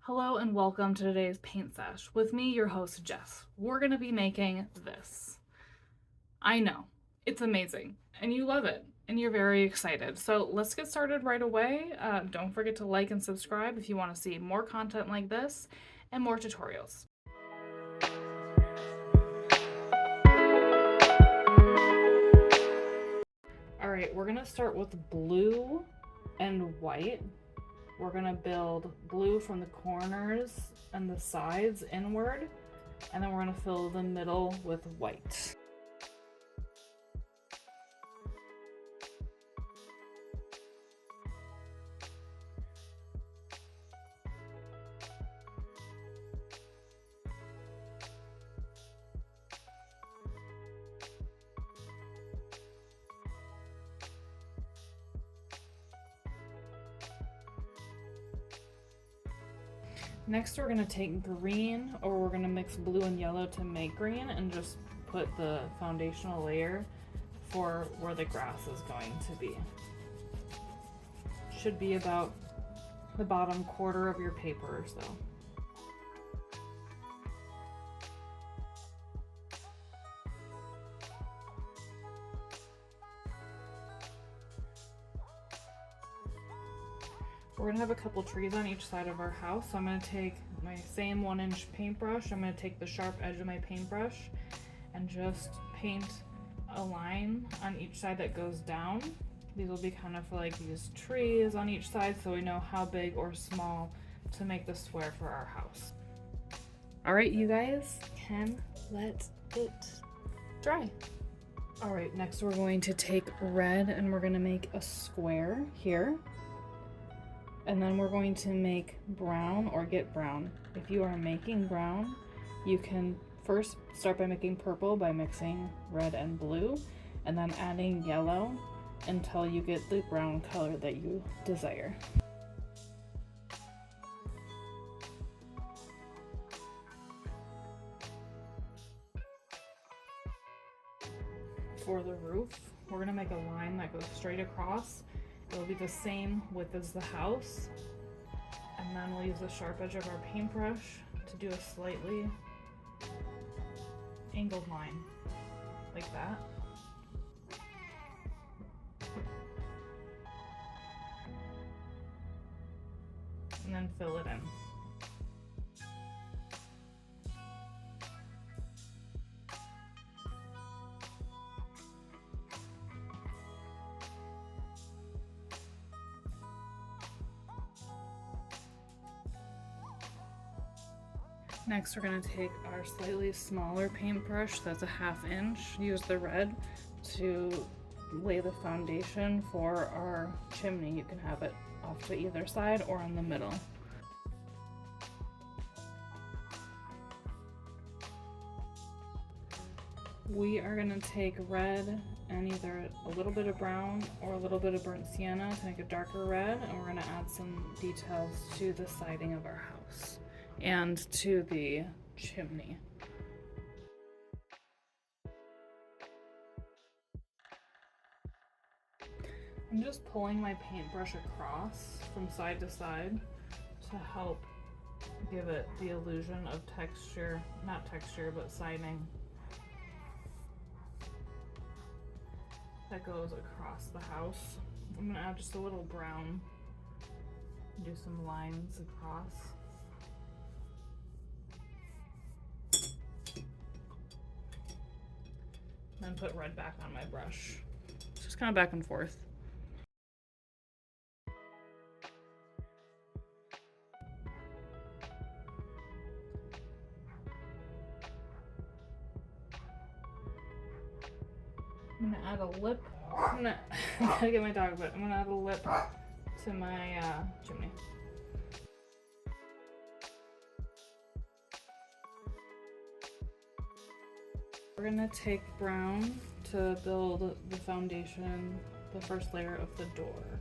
Hello and welcome to today's paint sesh. With me, your host, Jess. We're gonna be making this. I know, it's amazing, and you love it, and you're very excited. So let's get started right away. Don't forget to like and subscribe if you wanna see more content like this and more tutorials. All right, we're gonna start with blue and white. We're gonna build blue from the corners and the sides inward, and then we're gonna fill the middle with white. Next, we're gonna take green, or we're gonna mix blue and yellow to make green, and just put the foundational layer for where the grass is going to be. Should be about the bottom quarter of your paper or so. We're gonna have a couple trees on each side of our house, so I'm gonna take my same 1-inch paintbrush. I'm gonna take the sharp edge of my paintbrush and just paint a line on each side that goes down. These will be kind of like these trees on each side, so we know how big or small to make the square for our house. All right, you guys can let it dry. All right, next we're going to take red and we're gonna make a square here. And then we're going to make brown or get brown. If you are making brown, you can first start by making purple by mixing red and blue, and then adding yellow until you get the brown color that you desire. For the roof, we're gonna make a line that goes straight across. It'll be the same width as the house, and then we'll use the sharp edge of our paintbrush to do a slightly angled line, like that. And then fill it in. Next, we're going to take our slightly smaller paintbrush that's a 1/2 inch, use the red to lay the foundation for our chimney. You can have it off to either side or in the middle. We are going to take red and either a little bit of brown or a little bit of burnt sienna to make a darker red, and we're going to add some details to the siding of our house and to the chimney. I'm just pulling my paintbrush across from side to side to help give it the illusion of texture, not texture, but siding that goes across the house. I'm gonna add just a little brown, do some lines across. Then put red back on my brush. Just kind of back and forth. I'm gonna add a lip. I gotta get my dog, but I'm gonna add a lip to my chimney. We're gonna take brown to build the foundation, the first layer of the door.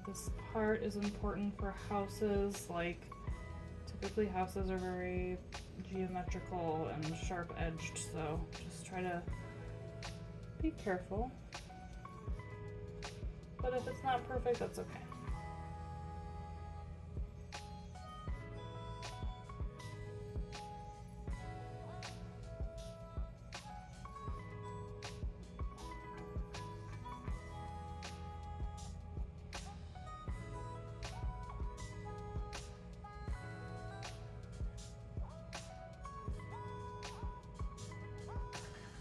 This part is important for houses, like typically houses are very geometrical and sharp edged, so just try to be careful. But if it's not perfect, that's okay.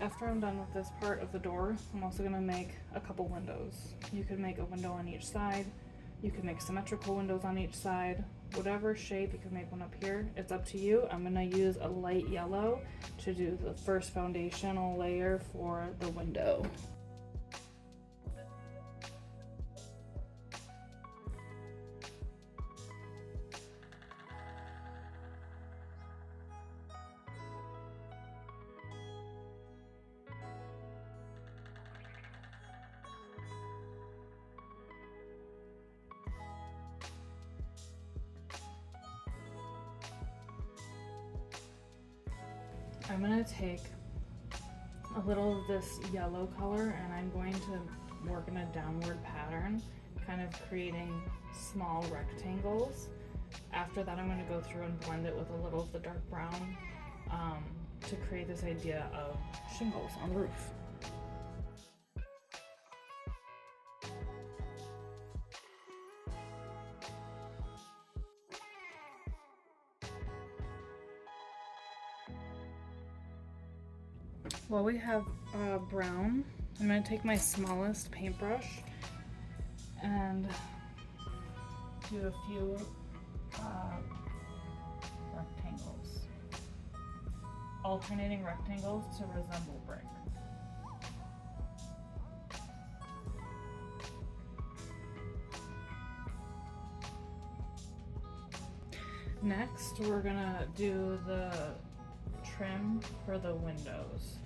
After I'm done with this part of the door, I'm also gonna make a couple windows. You could make a window on each side. You can make symmetrical windows on each side. Whatever shape, you can make one up here. It's up to you. I'm gonna use a light yellow to do the first foundational layer for the window. I'm gonna take a little of this yellow color and I'm going to work in a downward pattern, kind of creating small rectangles. After that, I'm gonna go through and blend it with a little of the dark brown to create this idea of shingles on the roof. While we have brown, I'm going to take my smallest paintbrush and do a few rectangles, alternating rectangles to resemble brick. Next, we're going to do the trim for the windows.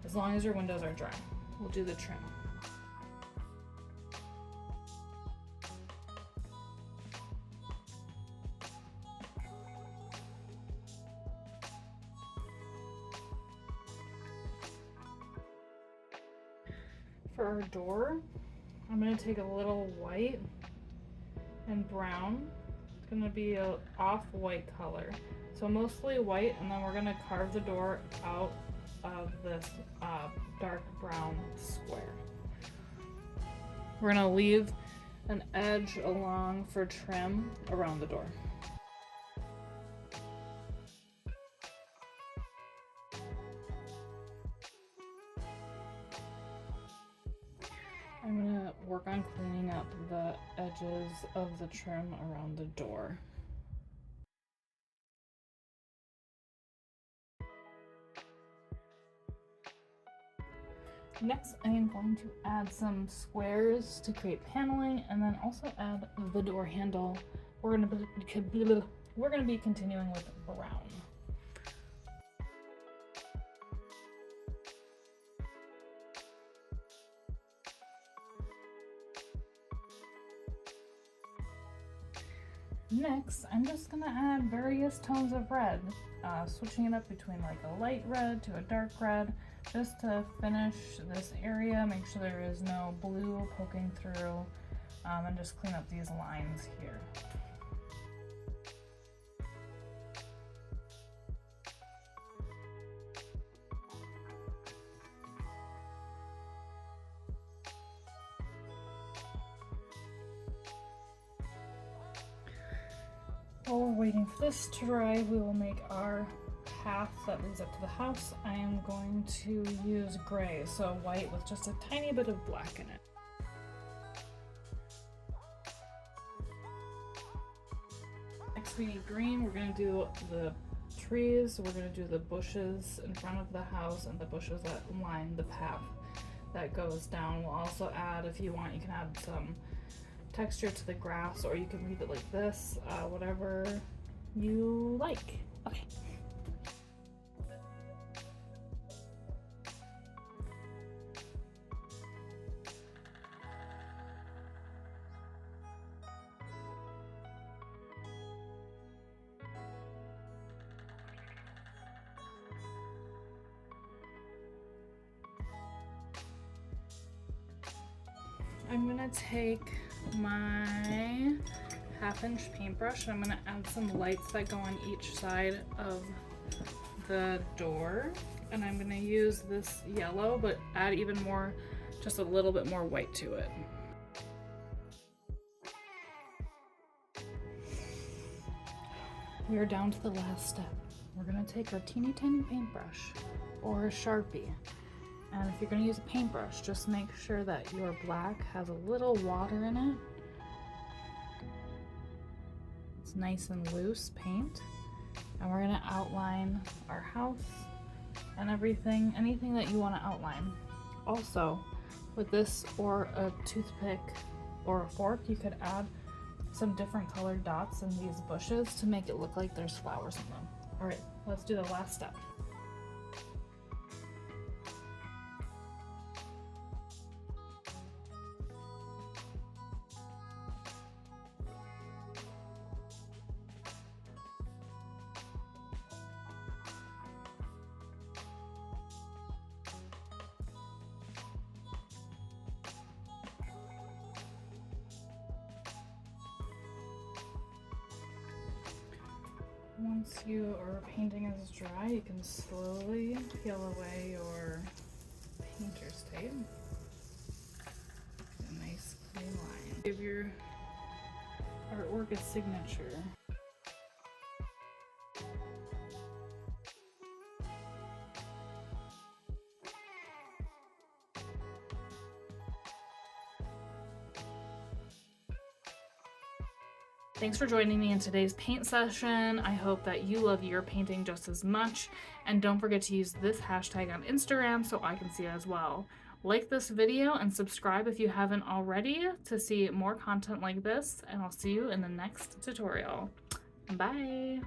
As long as your windows are dry, we'll do the trim. For our door, I'm going to take a little white and brown. It's going to be an off-white color. So mostly white, and then we're going to carve the door out of this dark brown square. We're going to leave an edge along for trim around the door. I'm going to work on cleaning up the edges of the trim around the door. Next, I am going to add some squares to create paneling, and then also add the door handle. We're going to be continuing with brown. Next, I'm just going to add various tones of red, switching it up between like a light red to a dark red, just to finish this area, make sure there is no blue poking through, and just clean up these lines here. While we're waiting for this to dry, we will make our path that leads up to the house. I am going to use gray, so white with just a tiny bit of black in it. Next we need green. We're going to do the trees, we're going to do the bushes in front of the house and the bushes that line the path that goes down. We'll also add, if you want, you can add some texture to the grass, or you can leave it like this, whatever you like. Okay. I'm gonna take my 1/2-inch paintbrush and I'm gonna add some lights that go on each side of the door, and I'm gonna use this yellow but add even more, just a little bit more white to it. We are down to the last step. We're gonna take our teeny tiny paintbrush or a Sharpie And if you're going to use a paintbrush, just make sure that your black has a little water in it. It's nice and loose paint. And we're going to outline our house and everything, anything that you want to outline. Also, with this or a toothpick or a fork, you could add some different colored dots in these bushes to make it look like there's flowers in them. All right, let's do the last step. Once your painting is dry, you can slowly peel away your painter's tape. A nice clean line. Give your artwork a signature. Thanks for joining me in today's paint session. I hope that you love your painting just as much, and don't forget to use this hashtag on Instagram so I can see it as well. Like this video and subscribe if you haven't already to see more content like this, and I'll see you in the next tutorial. Bye!